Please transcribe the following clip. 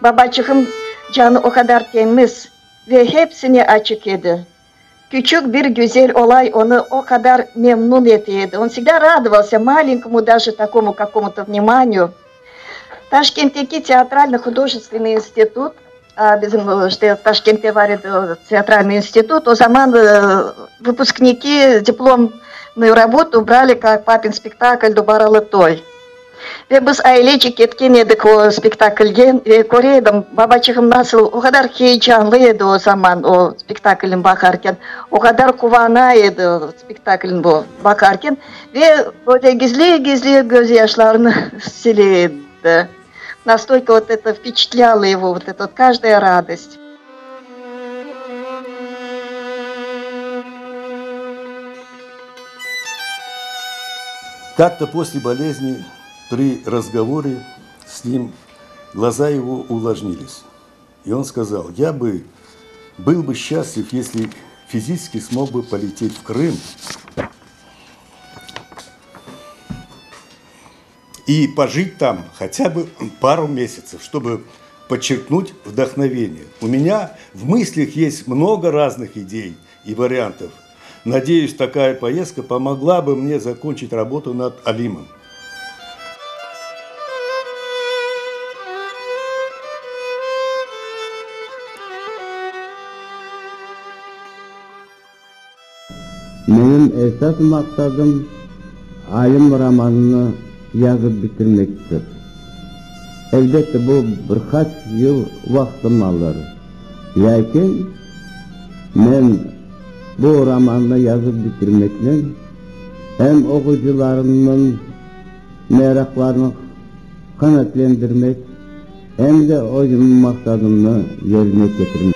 babacığım canı o kadar temiz ve hepsini açık edi. Küçük bir güzel olay onu o kadar memnun ediyordu. Он всегда радовался маленькому даже такому какому-то вниманию. Ташкенттeki театрально-художественный институт, bizim işte Taşkent'te vardı театральный институт, o zaman выпускники дипломную работу брали как папин спектакль Дубаралы той. Ve biz ailecek etkin edik o spektaklden ve Kore'den babacığım nasıl o kadar heyecanlıydı o zaman o spektaklin bakarken. O kadar kuvanaydı o spektaklin bu bakarken ve böyle gizli gizli gözyaşlarını siliyordu. Настолько вот это впечатляло его, вот эта каждая радость. Как-то после болезни при разговоре с ним глаза его увлажнились. И он сказал, я был бы счастлив, если физически смог бы полететь в Крым и пожить там хотя бы пару месяцев, чтобы подчеркнуть вдохновение. У меня в мыслях есть много разных идей и вариантов. Надеюсь, такая поездка помогла бы мне закончить работу над Алимом. Benim esas maksadım Alim romanını yazıp bitirmektir. Elbette bu birkaç yıl vaktim alır. Lakin ben bu romanı yazıp bitirmekle hem okuyucularımın meraklarını kanatlandırmak hem de o maksadımı yerine getirmek.